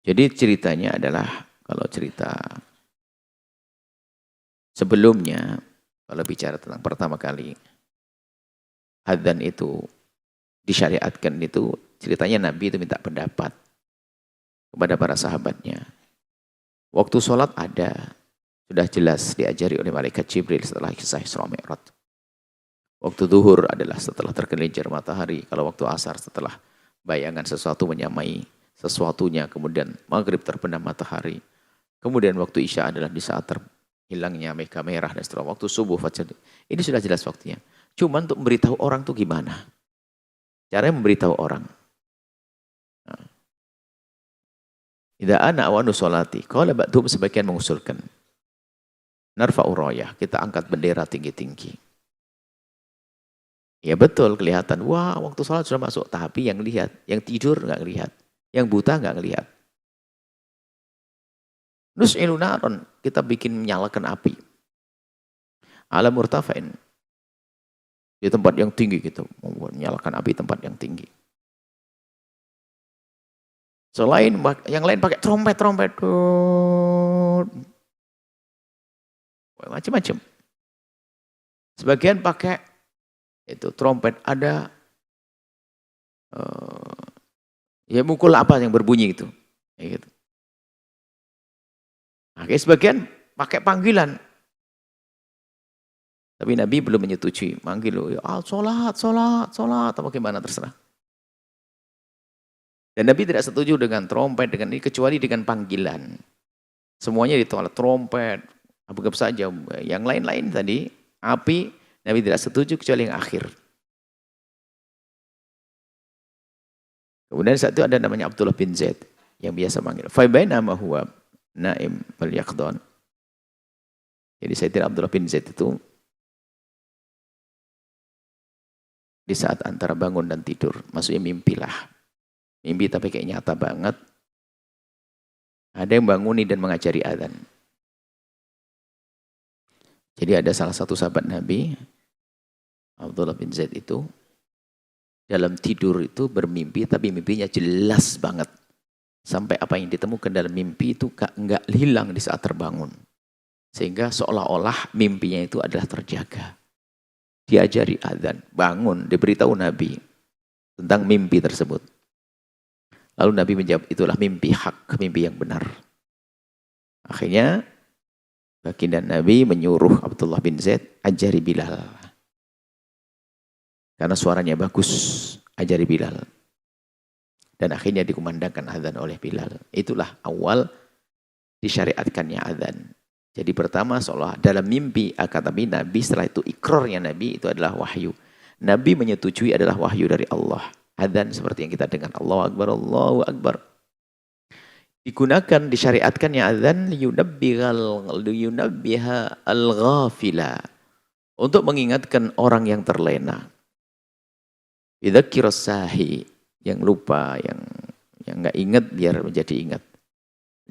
Jadi ceritanya adalah, kalau cerita sebelumnya, kalau bicara tentang pertama kali adzan itu disyariatkan itu, ceritanya Nabi itu minta pendapat kepada para sahabatnya. Waktu sholat ada, sudah jelas diajari oleh malaikat Jibril setelah kisah Isra Mi'raj. Waktu zuhur adalah setelah tergelincir matahari. Kalau waktu asar setelah bayangan sesuatu menyamai sesuatunya. Kemudian maghrib terbenam matahari. Kemudian waktu isya adalah di saat terhilangnya mega merah dan setelah waktu subuh fajar. Ini sudah jelas waktunya. Cuma untuk memberitahu orang tuh gimana? Caranya memberitahu orang. Idza ana awanu sholati. Qala ba'dhum, sebagian mengusulkan. Narfa'u rayah, kita angkat bendera tinggi-tinggi. Ya betul, kelihatan. Wah, waktu sholat sudah masuk. Tapi yang lihat, yang tidur nggak lihat, yang buta nggak lihat. Nus'ilu naron, kita bikin menyalakan api. Ala murtafa'in, di tempat yang tinggi gitu, menyalakan api tempat yang tinggi. Selain yang lain pakai trompet, macam-macam. Sebagian pakai itu trompet, ada ya mukul apa yang berbunyi itu, ya gitu. Oke, sebagian pakai panggilan. Tapi Nabi belum menyetujui, manggil loh, ya sholat, atau bagaimana terserah. Dan Nabi tidak setuju dengan trompet, dengan ini, kecuali dengan panggilan. Semuanya ditolak, trompet, apa saja. Yang lain-lain tadi, api, Nabi tidak setuju kecuali yang akhir. Kemudian saat itu ada namanya Abdullah bin Zaid, yang biasa manggil. Fabainama huwa naim wal yaqdan. Jadi Sayyidina Abdullah bin Zaid itu di saat antara bangun dan tidur, maksudnya mimpilah. Mimpi tapi kayak nyata banget. Ada yang banguni dan mengajari adzan. Jadi ada salah satu sahabat Nabi, Abdullah bin Zaid itu, dalam tidur itu bermimpi, tapi mimpinya jelas banget. Sampai apa yang ditemukan dalam mimpi itu enggak hilang di saat terbangun. Sehingga seolah-olah mimpinya itu adalah terjaga. Diajari adzan, bangun, diberitahu Nabi tentang mimpi tersebut. Lalu Nabi menjawab, itulah mimpi hak, mimpi yang benar. Akhirnya baginda Nabi menyuruh Abdullah bin Zaid, ajari Bilal. Karena suaranya bagus, ajari Bilal. Dan akhirnya dikumandangkan adzan oleh Bilal. Itulah awal disyariatkannya adzan. Jadi pertama seolah dalam mimpi, tapi Nabi setelah itu ikrarnya Nabi itu adalah wahyu. Nabi menyetujui adalah wahyu dari Allah. Adzan seperti yang kita dengar, Allahu Akbar, Allahu Akbar. Digunakan, disyariatkannya adzan liyunabbiha al-ghafila, untuk mengingatkan orang yang terlena. Bidzakir sahi, yang lupa, yang enggak ingat biar menjadi ingat.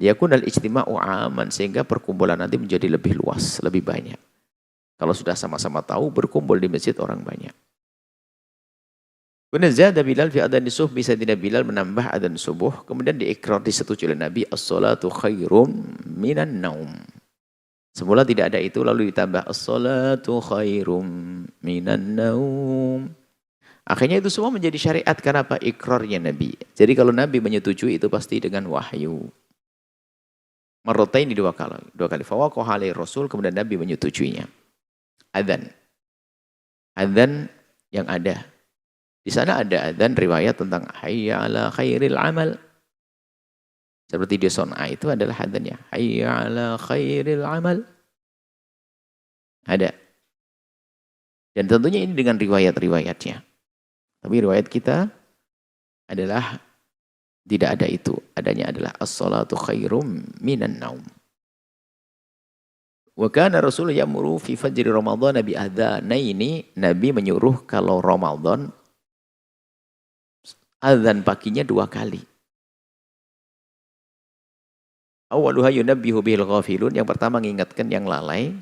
Liyakunal ijtima'u aman, sehingga perkumpulan nanti menjadi lebih luas, lebih banyak. Kalau sudah sama-sama tahu, berkumpul di masjid orang banyak. Kemudian zada Bilal fi adzan subuh, bisa tidak Bilal menambah adzan subuh, kemudian diikrar, disetujui oleh Nabi, as-salatu khairum minan naum. Semula tidak ada itu, lalu ditambah as-salatu khairum minan naum. Akhirnya itu semua menjadi syariat karena apa? Ikrarnya Nabi. Jadi kalau Nabi menyetujui itu pasti dengan wahyu. Marratain dua kali. Fawaqaha alaihi Rasul, kemudian Nabi menyetujuinya. Adzan. Adzan yang ada. Di sana ada adzan riwayat tentang hayya ala khairil amal. Seperti di Son'a itu adalah adzannya. Hayya ala khairil amal. Ada. Dan tentunya ini dengan riwayat-riwayatnya. Tapi riwayat kita adalah tidak ada itu. Adanya adalah as-salatu khairum minan naum. Wa kana Rasul ya'muru fi fajri Ramadan bi adzanaini. Nabi menyuruh kalau Ramadan adzan paginya 2 kali. Awaluha yunabbihu bihil ghafilun, yang pertama mengingatkan yang lalai.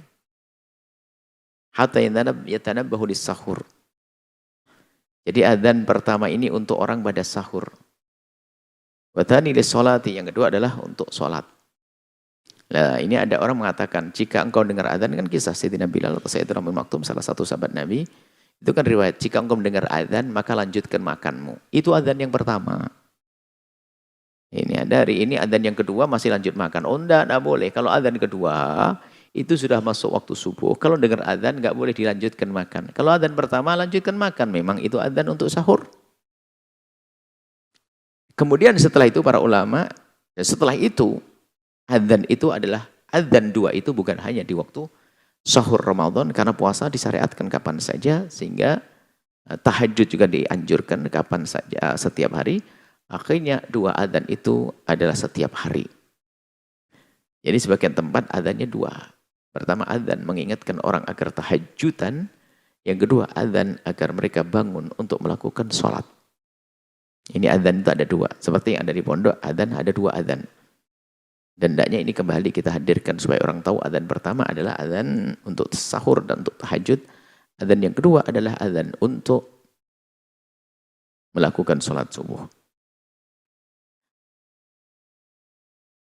Hatta yatanabbahu lis-sahur. Jadi adzan pertama ini untuk orang pada sahur. Wa tsani lis-sholati, yang kedua adalah untuk sholat. Nah, ini ada orang mengatakan, jika engkau dengar adzan, kan kisah Sayyidina Bilal atau Sayyidina Ummu Maktum, salah satu sahabat Nabi, itu kan riwayat, jika engkau mendengar adzan, maka lanjutkan makanmu. Itu adzan yang pertama. Ini ada hari ini adzan yang kedua masih lanjut makan. Oh enggak boleh. Kalau adzan kedua, itu sudah masuk waktu subuh. Kalau dengar adzan, enggak boleh dilanjutkan makan. Kalau adzan pertama, lanjutkan makan. Memang itu adzan untuk sahur. Kemudian setelah itu para ulama, dan setelah itu, adzan itu adalah, adzan dua itu bukan hanya di waktu sahur Ramadan, karena puasa disyariatkan kapan saja, sehingga tahajud juga dianjurkan kapan saja, setiap hari. Akhirnya dua adzan itu adalah setiap hari. Jadi sebagian tempat adzannya dua. Pertama adzan mengingatkan orang agar tahajudan. Yang kedua adzan agar mereka bangun untuk melakukan sholat. Ini adzan itu ada dua. Seperti yang ada di pondok, adzan ada dua adzan. Dan hendaknya ini kembali kita hadirkan supaya orang tahu adzan pertama adalah adzan untuk sahur dan untuk tahajud. Adzan yang kedua adalah adzan untuk melakukan sholat subuh.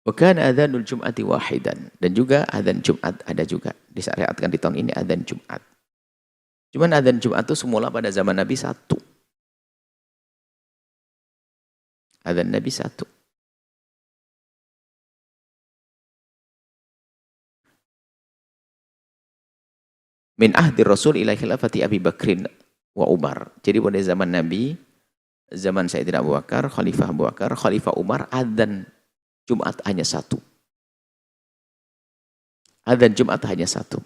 Bukan adzanul Jum'ati wahidan. Dan juga adzan Jumat ada juga. Disyariatkan di tahun ini adzan Jumat. Cuman adzan Jumat itu semula pada zaman Nabi satu. Adzan Nabi satu. Min ahdi Rasul ila khilafati Abi Bakrin wa Umar. Jadi pada zaman Nabi, zaman Sayyidina Abu Bakar, Khalifah Umar, adzan Jumat hanya satu. Adzan Jumat hanya satu.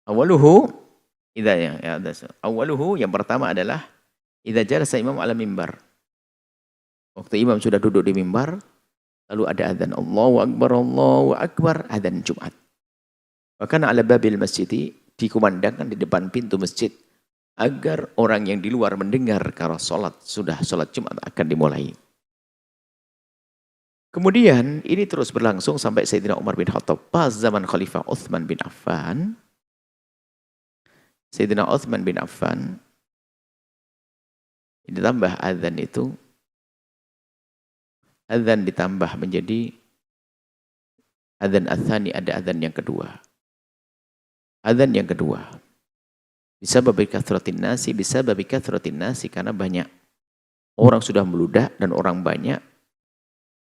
Awaluhu, awaluhu yang pertama adalah idza jalasa imam ala mimbar. Waktu imam sudah duduk di mimbar, lalu ada adzan Allahu Akbar, adzan Jumat. Bahkan ala babil masjid, dikumandangkan di depan pintu masjid agar orang yang di luar mendengar kalau sholat Jumat akan dimulai. Kemudian ini terus berlangsung sampai Sayyidina Umar bin Khattab pas zaman Khalifah Utsman bin Affan. Sayyidina Utsman bin Affan ditambah adzan itu, adzan ditambah menjadi adzan ats-tsani, ada adzan yang kedua. Adzan yang kedua bisa babi kathratin nasi, karena banyak orang sudah meludah dan orang banyak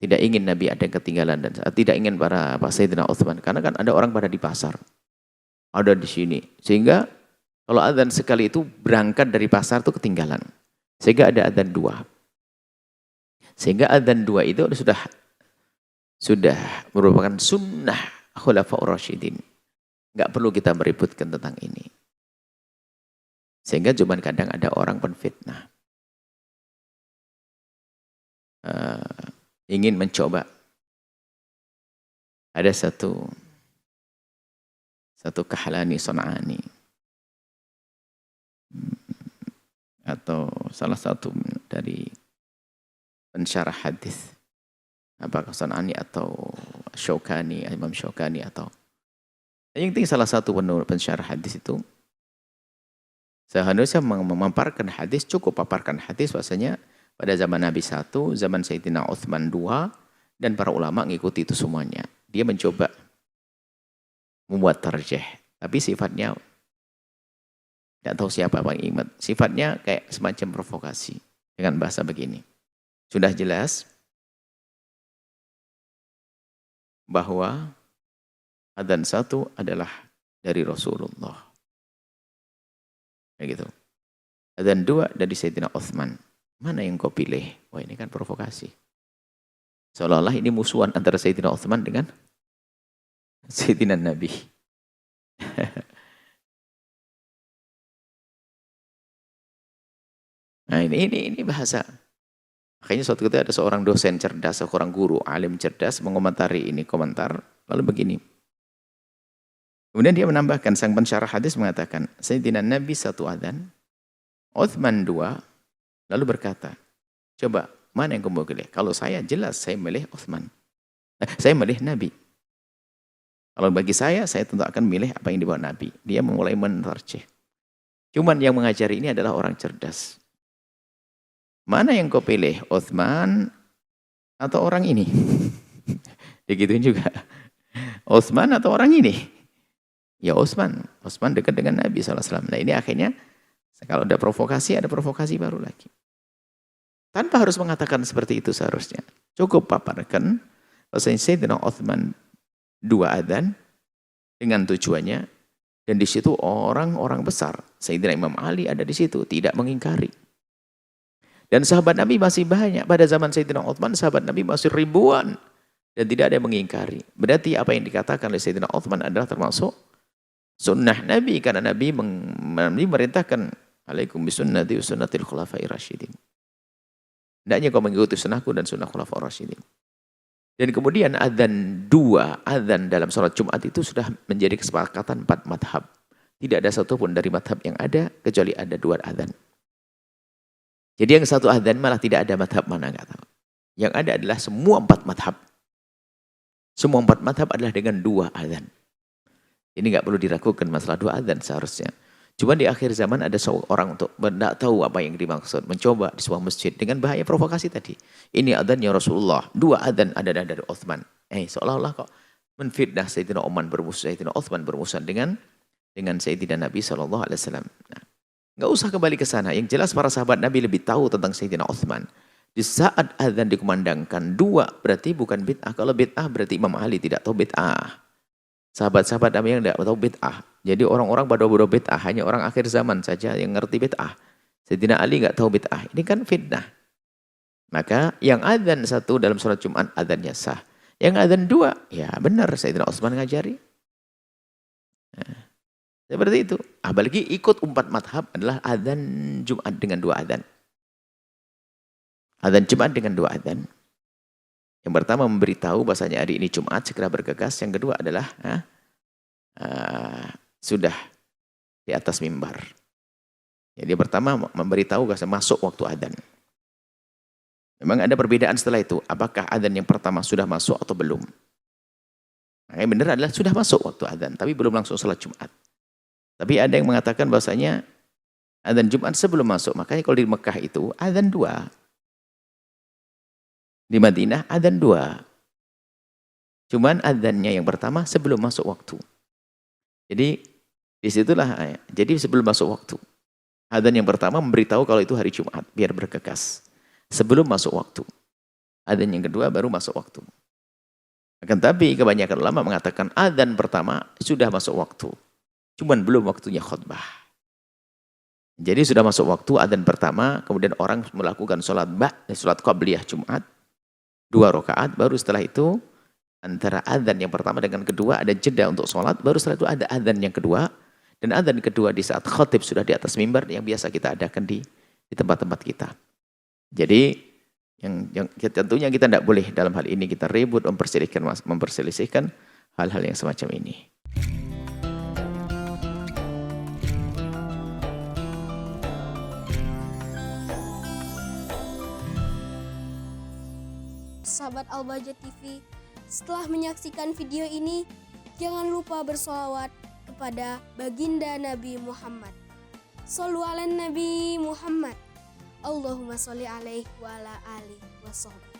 tidak ingin Nabi ada yang ketinggalan dan tidak ingin para Sayyidina Utsman, karena kan ada orang pada di pasar, ada di sini, sehingga kalau adzan sekali itu berangkat dari pasar itu ketinggalan, sehingga ada adzan dua. Sehingga adzan dua itu sudah merupakan sunnah Khulafaur Rasyidin. Enggak perlu kita meributkan tentang ini. Sehingga cuma kadang ada orang penfitnah. Ingin mencoba. Ada satu Kahlani Son'ani. Atau salah satu dari pensyarah hadis. Apakah Son'ani atau Syaukani, Imam Syaukani atau yang penting salah satu pensyarah hadis itu seharusnya memaparkan hadis, cukup paparkan hadis bahasanya pada zaman Nabi satu, zaman Sayyidina Utsman dua, dan para ulama mengikuti itu semuanya. Dia mencoba membuat tarjih, tapi sifatnya tidak tahu siapa Bang Imat. Sifatnya kayak semacam provokasi dengan bahasa begini. Sudah jelas bahwa adzan satu adalah dari Rasulullah. Kayak gitu. Adzan dua dari Sayyidina Utsman. Mana yang kau pilih? Wah, ini kan provokasi. Seolah-olah ini musuhan antara Sayyidina Utsman dengan Sayyidina Nabi. Nah, ini bahasa. Akhirnya suatu ketika ada seorang dosen cerdas, seorang guru, alim cerdas mengomentari ini komentar. Lalu begini. Kemudian dia menambahkan, sang pensyarah hadis mengatakan, Sayyidina Nabi satu adzan, Utsman dua, lalu berkata, coba mana yang kamu pilih? Kalau saya jelas saya milih Utsman. Saya milih Nabi. Kalau bagi saya tentu akan milih apa yang dibawa Nabi. Dia memulai mentarjih. Cuman yang mengajari ini adalah orang cerdas. mana yang kau pilih? Utsman atau orang ini? Digituin juga. Utsman atau orang ini? Ya Utsman. Utsman dekat dengan Nabi SAW. Nah ini akhirnya kalau ada provokasi baru lagi. Tanpa harus mengatakan seperti itu seharusnya. Cukup paparkan bahwasanya Sayyidina Utsman 2 adzan dengan tujuannya, dan di situ orang-orang besar. Sayyidina Imam Ali ada di situ, tidak mengingkari. Dan sahabat Nabi masih banyak. Pada zaman Sayyidina Utsman, sahabat Nabi masih ribuan. Dan tidak ada yang mengingkari. Berarti apa yang dikatakan oleh Sayyidina Utsman adalah termasuk sunnah Nabi. Karena Nabi merintahkan, alaikum bisunnati wa sunnatil khulafai rasyidin. Hendaknya kau mengikuti sunnahku dan sunnah khulafai rasyidin. Dan kemudian adzan 2, adzan dalam sholat Jumat itu sudah menjadi kesepakatan 4 madhab. Tidak ada satupun dari madhab yang ada, kecuali ada 2 adzan. Jadi yang satu adzan malah tidak ada madhab mana, nggak tahu. Yang ada adalah semua 4 madhab. Semua 4 madhab adalah dengan 2 adzan. Ini nggak perlu diragukan masalah 2 adzan seharusnya. Cuma di akhir zaman ada seorang untuk tidak tahu apa yang dimaksud, mencoba di sebuah masjid dengan bahaya provokasi tadi. Ini adzannya Rasulullah, 2 adzan ada dari Utsman. Seolah-olah kok menfitnah Sayyidina Utsman bermusuh, Sayyidina Utsman bermusuh dengan Sayyidina Nabi SAW. Nah, nggak usah kembali ke sana. Yang jelas para sahabat Nabi lebih tahu tentang Sayyidina Utsman. Di saat adzan dikumandangkan 2 berarti bukan bid'ah. Kalau bid'ah berarti Imam Ali tidak tahu bid'ah. Sahabat-sahabat Nabi yang tidak tahu bid'ah. Jadi orang-orang bodoh-bodoh bid'ah. Hanya orang akhir zaman saja yang ngerti bid'ah. Sayyidina Ali nggak tahu bid'ah. Ini kan fitnah. Maka yang adzan 1 dalam sholat Jumat adzannya sah. Yang adzan 2, ya benar Sayyidina Utsman ngajari. Nah, seperti itu. Apalagi ikut 4 madhab adalah adzan Jumat dengan 2 adzan. Adzan Jumat dengan 2 adzan. Yang pertama memberitahu bahasanya hari ini Jumat, segera bergegas. Yang kedua adalah sudah di atas mimbar. Jadi pertama memberitahu bahasa masuk waktu adzan. Memang ada perbedaan setelah itu. Apakah adzan yang pertama sudah masuk atau belum? Nah, yang benar adalah sudah masuk waktu adzan, tapi belum langsung sholat Jumat. Tapi ada yang mengatakan bahasanya adzan Jumat sebelum masuk. Makanya kalau di Mekah itu adzan 2. Di Madinah adzan 2. Cuman adzannya yang pertama sebelum masuk waktu. Jadi disitulah, jadi sebelum masuk waktu. Adzan yang pertama memberitahu kalau itu hari Jumat, biar bergegas. Sebelum masuk waktu. Adzan yang kedua baru masuk waktu. Akan tapi kebanyakan ulama mengatakan adzan pertama sudah masuk waktu. Cuman belum waktunya khutbah. Jadi sudah masuk waktu adzan pertama, kemudian orang melakukan sholat qabliyah Jumat. 2 rakaat, baru setelah itu antara adzan yang pertama dengan kedua ada jeda untuk sholat, baru setelah itu ada adzan yang kedua, dan adzan kedua di saat khatib sudah di atas mimbar yang biasa kita adakan di tempat-tempat kita. Jadi yang tentunya kita tidak boleh dalam hal ini kita ribut memperselisihkan hal-hal yang semacam ini. Sahabat Al-Bahjah TV, setelah menyaksikan video ini, jangan lupa bersolawat kepada baginda Nabi Muhammad. Shollu ala Nabi Muhammad. Allahumma sholli alaihi wa ala alihi wa sahbihi.